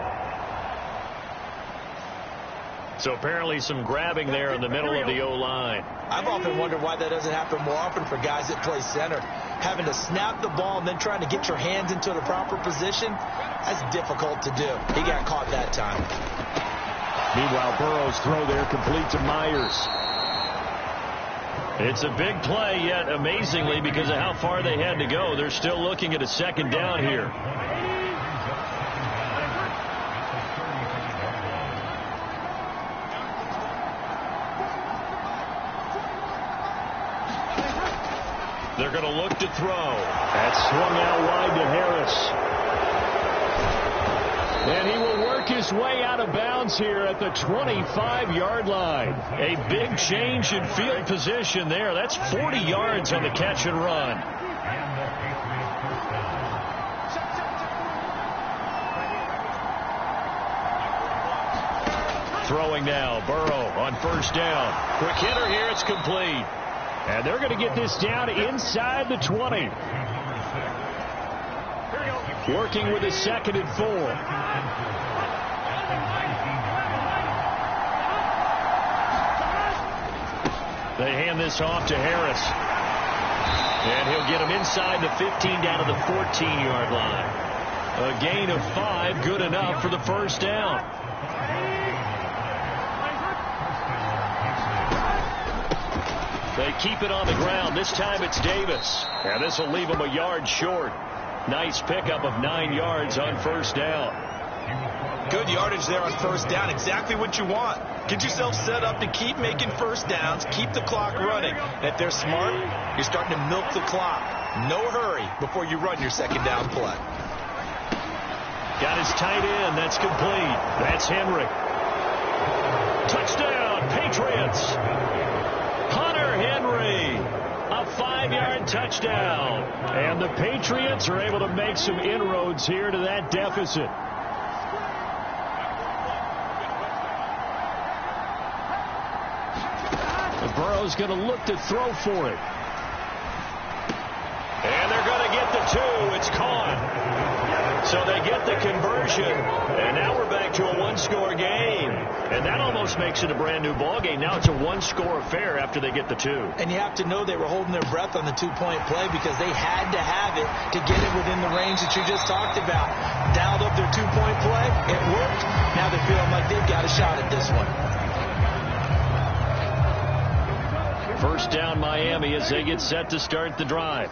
So apparently some grabbing there in the middle of the O-line. I've often wondered why that doesn't happen more often for guys that play center. Having to snap the ball and then trying to get your hands into the proper position, that's difficult to do. He got caught that time. Meanwhile, Burrow's throw there complete to Myers. It's a big play, yet amazingly, because of how far they had to go, they're still looking at a second down here. They're going to look to throw. That's swung out wide to Harris. And he will work his way out of bounds here at the 25-yard line. A big change in field position there. That's 40 yards on the catch and run. Throwing now, Burrow on first down. Quick hitter here, it's complete. And they're going to get this down inside the 20. Working with a 2nd and 4. They hand this off to Harris. And he'll get him inside the 15 down to the 14-yard line. A gain of 5, good enough for the first down. They keep it on the ground. This time it's Davis. And this will leave him a yard short. Nice pickup of 9 yards on first down. Good yardage there on first down. Exactly what you want. Get yourself set up to keep making first downs. Keep the clock running. And if they're smart, you're starting to milk the clock. No hurry before you run your second down play. Got his tight end. That's complete. That's Henry. Touchdown, Patriots. Hunter Henry, a 5-yard touchdown. And the Patriots are able to make some inroads here to that deficit. Burrow's going to look to throw for it. And they're going to get the 2. It's caught. So they get the conversion. And now we're back to a 1-score game. And that almost makes it a brand new ball game. Now it's a 1-score affair after they get the 2. And you have to know they were holding their breath on the 2-point play because they had to have it to get it within the range that you just talked about. Dialed up their 2-point play. It worked. Now they're feeling like they've got a shot at this one. First down Miami as they get set to start the drive.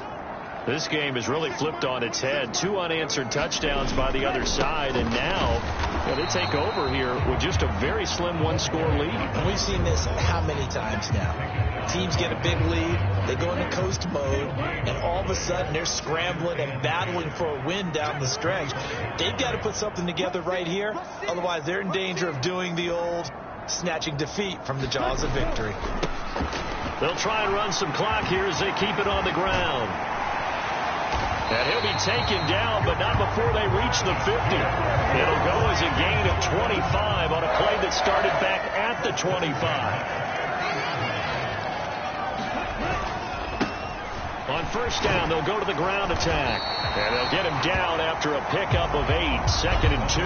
This game is really flipped on its head. 2 unanswered touchdowns by the other side, and now they take over here with just a very slim 1-score lead. And we've seen this how many times now? Teams get a big lead, they go into coast mode, and all of a sudden they're scrambling and battling for a win down the stretch. They've got to put something together right here, otherwise they're in danger of doing the old snatching defeat from the jaws of victory. They'll try and run some clock here as they keep it on the ground. And he'll be taken down, but not before they reach the 50. It'll go as a gain of 25 on a play that started back at the 25. On first down, they'll go to the ground attack. And they'll get him down after a pickup of 8, 2nd and 2.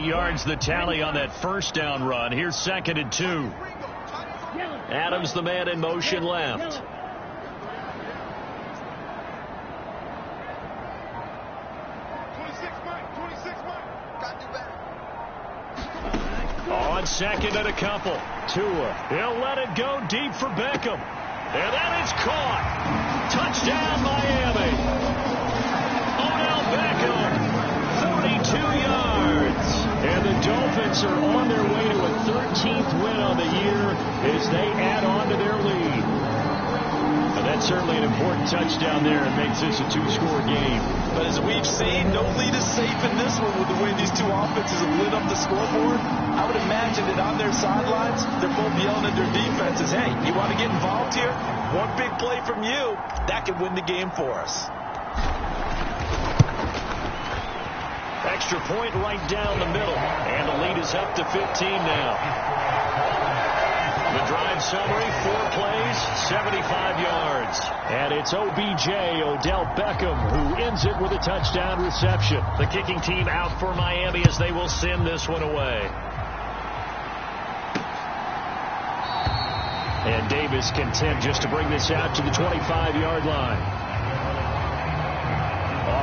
Yards the tally on that first down run. Here's 2nd and 2. Adams the man in motion left. On 2nd and a couple. Tua. He'll let it go deep for Beckham. And that is caught. Touchdown Miami. Odell Beckham. 42 yards. And the Dolphins are on their way to a 13th win on the year as they add on to their lead. And that's certainly an important touchdown there. It makes this a two-score game. But as we've seen, no lead is safe in this one with the way these two offenses have lit up the scoreboard. I would imagine that on their sidelines, they're both yelling at their defenses, hey, you want to get involved here? One big play from you, that could win the game for us. Extra point right down the middle. And the lead is up to 15 now. The drive summary, 4 plays, 75 yards. And it's OBJ, Odell Beckham, who ends it with a touchdown reception. The kicking team out for Miami as they will send this one away. And Davis content just to bring this out to the 25-yard line.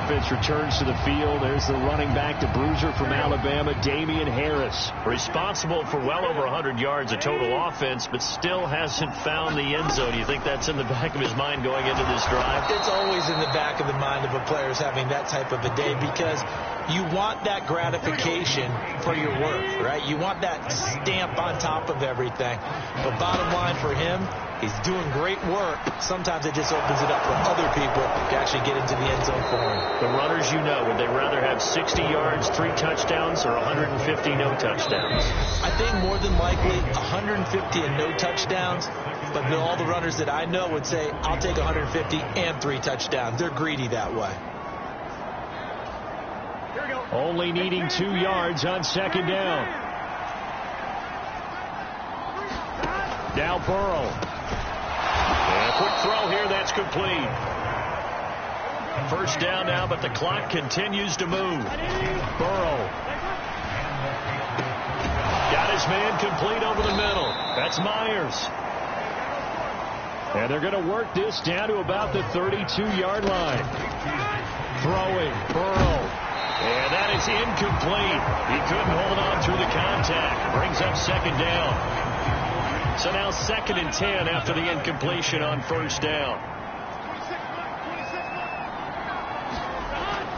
Offense returns to the field. There's the running back, the bruiser from Alabama, Damian Harris. Responsible for well over 100 yards of total offense, but still hasn't found the end zone. You think that's in the back of his mind going into this drive? It's always in the back of the mind of a player having that type of a day because you want that gratification for your work, right? You want that stamp on top of everything. But bottom line for him, he's doing great work. Sometimes it just opens it up for other people to actually get into the end zone for him. The runners, you know, would they rather have 60 yards, 3 touchdowns, or 150 no touchdowns? I think more than likely 150 and no touchdowns. But all the runners that I know would say, I'll take 150 and 3 touchdowns. They're greedy that way. Only needing 2 yards on second down. Now Burrow. And a quick throw here, that's complete. First down now, but the clock continues to move. Burrow. Got his man complete over the middle. That's Myers. And they're going to work this down to about the 32-yard line. Throwing, Burrow. And that is incomplete. He couldn't hold on through the contact. Brings up second down. So now 2nd and 10 after the incompletion on first down.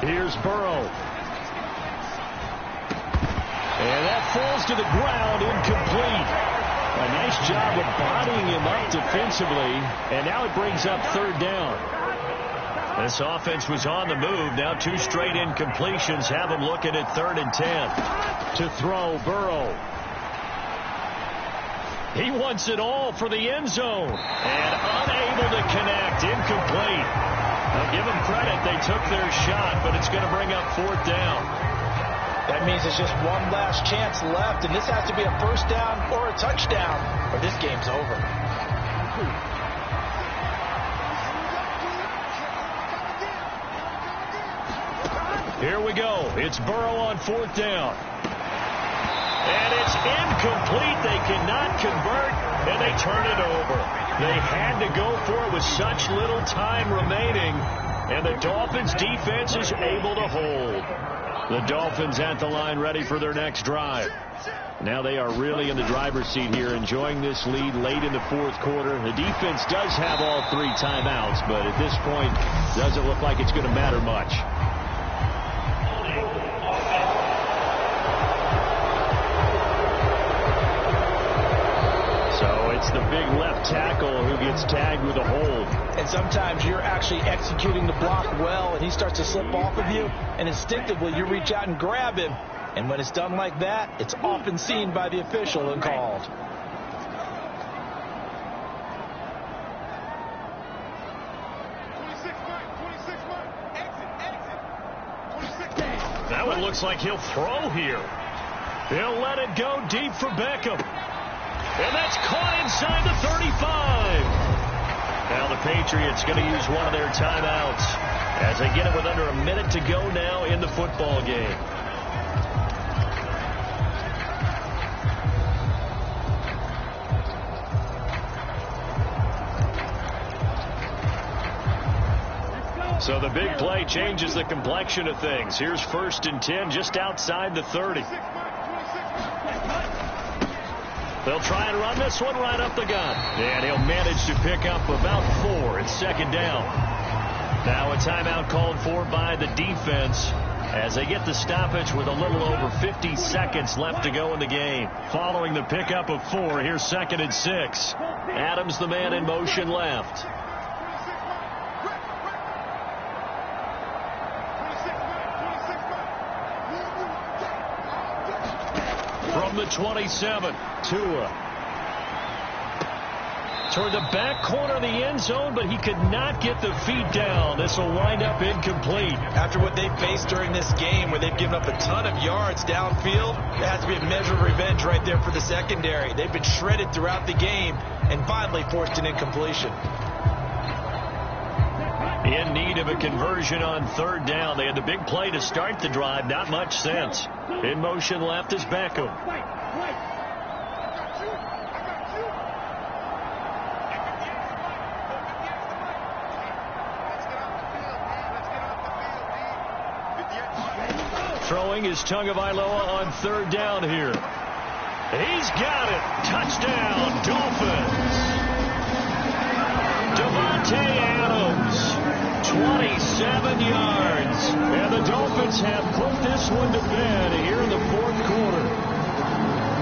Here's Burrow. And that falls to the ground, incomplete. A nice job of bodying him up defensively. And now it brings up 3rd down. This offense was on the move. Now 2 straight incompletions have them looking at 3rd and 10. To throw, Burrow. He wants it all for the end zone. And unable to connect. Incomplete. Now give them credit. They took their shot, but it's going to bring up 4th down. That means it's just one last chance left, and this has to be a first down or a touchdown, or this game's over. Here we go. It's Burrow on 4th down. And it's incomplete. They cannot convert, and they turn it over. They had to go for it with such little time remaining, and the Dolphins' defense is able to hold. The Dolphins at the line ready for their next drive. Now they are really in the driver's seat here, enjoying this lead late in the 4th quarter. The defense does have all 3 timeouts, but at this point, doesn't look like it's going to matter much. It's the big left tackle who gets tagged with a hold. And sometimes you're actually executing the block well, and he starts to slip off of you, and instinctively you reach out and grab him. And when it's done like that, it's often seen by the official and called. That one looks like he'll throw here. He'll let it go deep for Beckham. And that's caught inside the 35. Now the Patriots going to use one of their timeouts as they get it with under a minute to go now in the football game. So the big play changes the complexion of things. Here's 1st and 10 just outside the 30. They'll try and run this one right up the gut. And he'll manage to pick up about 4. It's 2nd down. Now a timeout called for by the defense as they get the stoppage with a little over 50 seconds left to go in the game. Following the pickup of 4, here's 2nd and 6. Adams, the man in motion left. From the 27, Tua. Toward the back corner of the end zone, but he could not get the feet down. This will wind up incomplete. After what they've faced during this game, where they've given up a ton of yards downfield, there has to be a measure of revenge right there for the secondary. They've been shredded throughout the game and finally forced an incompletion. In need of a conversion on third down. They had the big play to start the drive. Not much sense. In motion left is Beckham. Throwing is Tagovailoa on third down here. He's got it. Touchdown, Dolphins. Devontae Adams, 27 yards. And the Dolphins have put this one to bed here in the fourth quarter.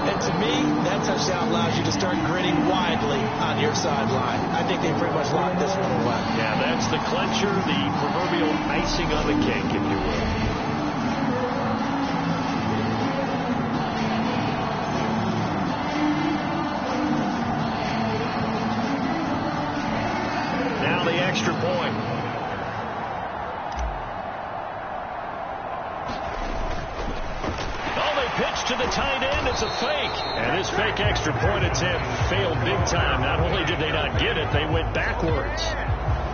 And to me, that touchdown allows you to start grinning widely on your sideline. I think they pretty much locked this one away. Yeah, that's the clincher, the proverbial icing on the cake, if you will. Extra point. Oh, they pitch to the tight end. It's a fake. And this fake extra point attempt failed big time. Not only did they not get it, they went backwards.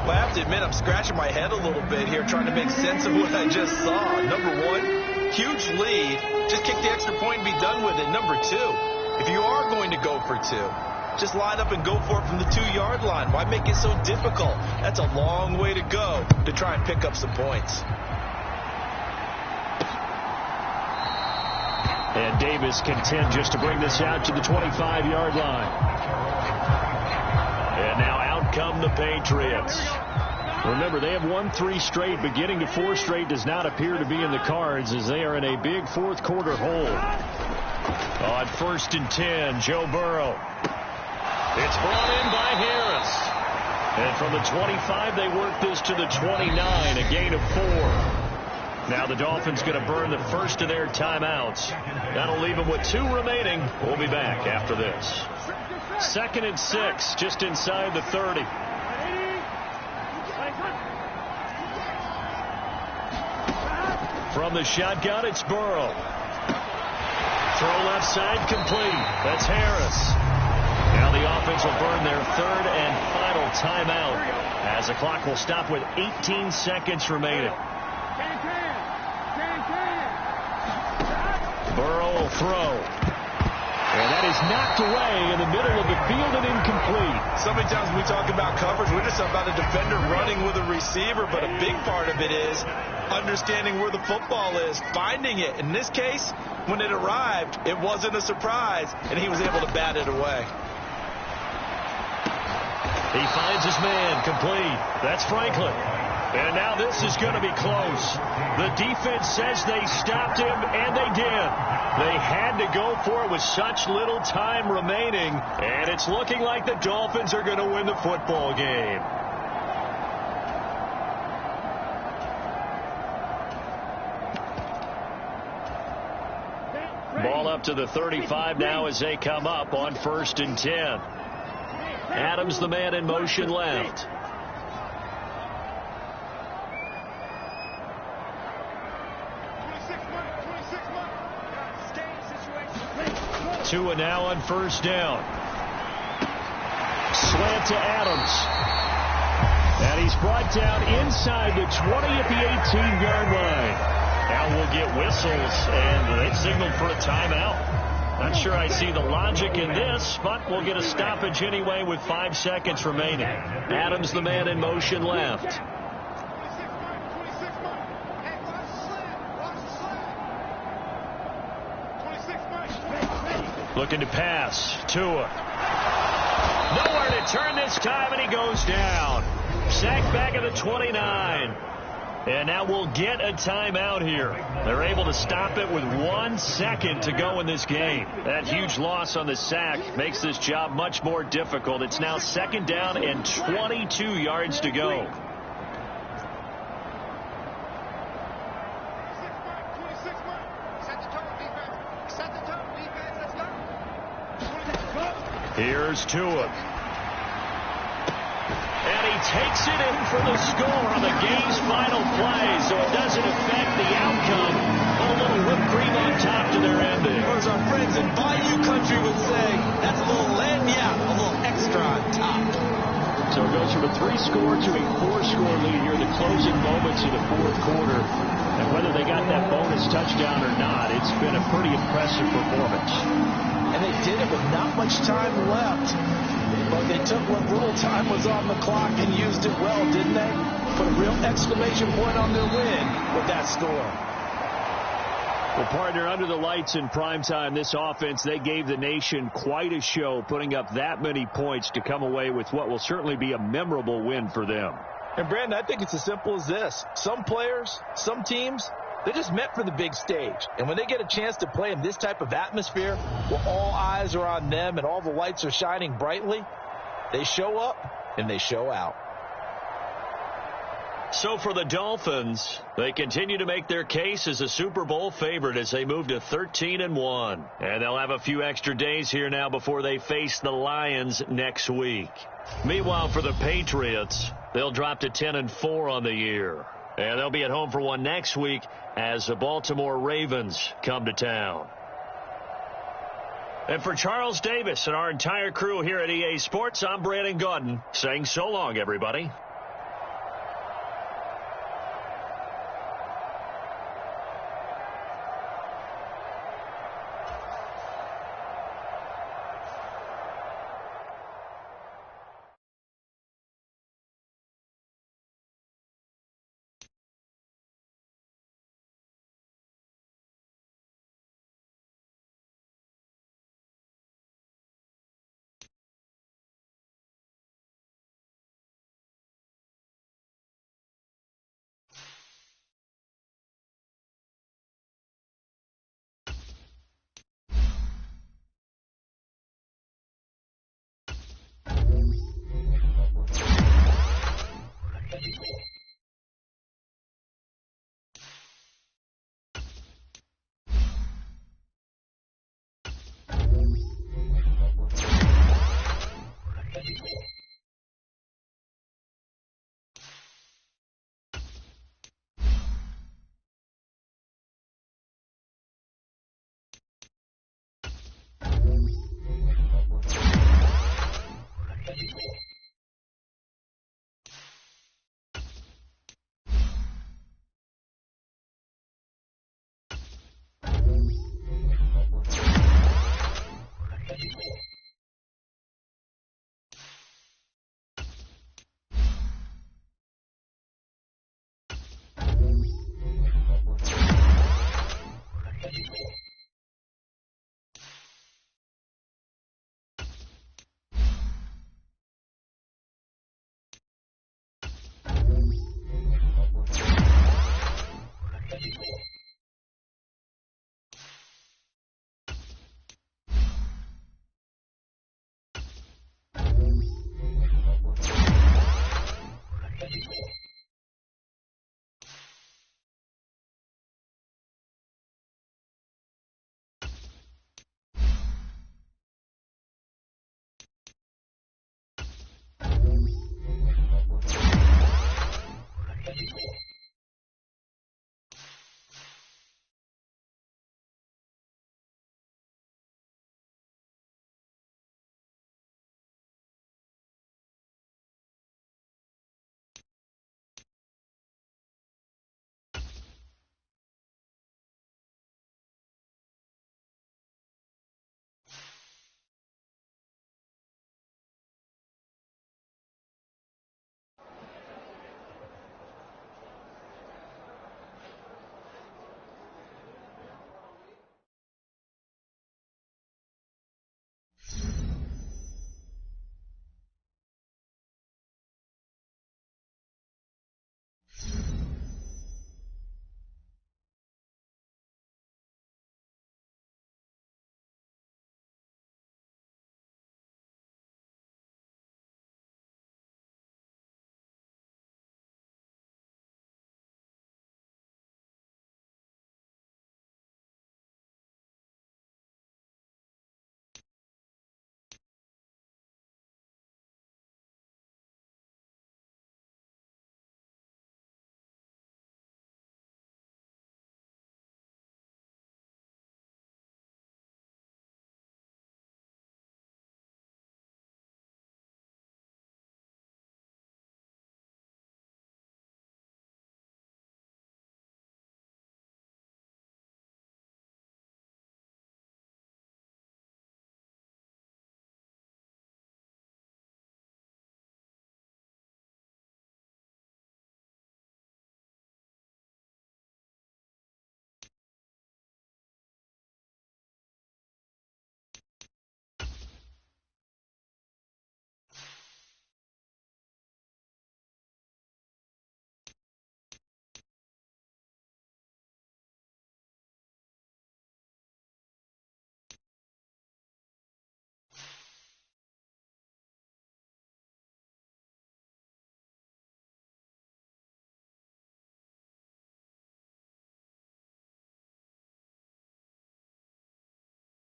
Well, I have to admit, I'm scratching my head a little bit here trying to make sense of what I just saw. Number one, huge lead. Just kick the extra point and be done with it. Number two, if you are going to go for two, just line up and go for it from the 2-yard line. Why make it so difficult? That's a long way to go to try and pick up some points. And Davis content just to bring this out to the 25-yard line. And now out come the Patriots. Remember, they have won 3 straight, but getting to 4 straight does not appear to be in the cards as they are in a big fourth quarter hole. On 1st and 10, Joe Burrow. It's brought in by Harris. And from the 25, they work this to the 29, a gain of 4. Now the Dolphins going to burn the first of their timeouts. That'll leave them with 2 remaining. We'll be back after this. 2nd and 6, just inside the 30. From the shotgun, it's Burrow. Throw left side complete. That's Harris. Now the offense will burn their 3rd and final timeout as the clock will stop with 18 seconds remaining. Burrow will throw. And that is knocked away in the middle of the field and incomplete. So many times when we talk about coverage, we're just about a defender running with a receiver, but a big part of it is understanding where the football is, finding it. In this case, when it arrived, it wasn't a surprise, and he was able to bat it away. He finds his man, complete. That's Franklin. And now this is going to be close. The defense says they stopped him, and they did. They had to go for it with such little time remaining, and it's looking like the Dolphins are going to win the football game. Ball up to the 35 now as they come up on 1st and 10. Adams, the man in motion left. Tua now on 1st down. Slant to Adams. And he's brought down inside the 20 at the 18-yard line. Now we'll get whistles, and they've signaled for a timeout. Not sure I see the logic in this, but we'll get a stoppage anyway with 5 seconds remaining. Adams, the man in motion left. Looking to pass. Tua. Nowhere to turn this time, and he goes down. Sacked back at the 29. And now we'll get a timeout here. They're able to stop it with 1 second to go in this game. That huge loss on the sack makes this job much more difficult. It's now 2nd down and 22 yards to go. Set the tone, defense. Set the tone, defense. Here's Tua. And he takes it in for the score on the game's final play, so it doesn't affect the outcome. A little whipped cream on top to their ending. Or as our friends in Bayou Country would say, that's a little lagniappe, a little extra on top. So it goes from a 3-score to a 4-score lead here in the closing moments of the fourth quarter. And whether they got that bonus touchdown or not, it's been a pretty impressive performance. And they did it with not much time left. But they took what little time was on the clock and used it well, didn't they? Put a real exclamation point on their win with that score. Well, partner, under the lights in primetime, this offense, they gave the nation quite a show, putting up that many points to come away with what will certainly be a memorable win for them. And, Brandon, I think it's as simple as this. Some players, some teams, they're just meant for the big stage. And when they get a chance to play in this type of atmosphere, where all eyes are on them and all the lights are shining brightly, they show up and they show out. So for the Dolphins, they continue to make their case as a Super Bowl favorite as they move to 13-1. And they'll have a few extra days here now before they face the Lions next week. Meanwhile, for the Patriots, they'll drop to 10-4 on the year. And they'll be at home for one next week as the Baltimore Ravens come to town. And for Charles Davis and our entire crew here at EA Sports, I'm Brandon Gaudin saying so long, everybody.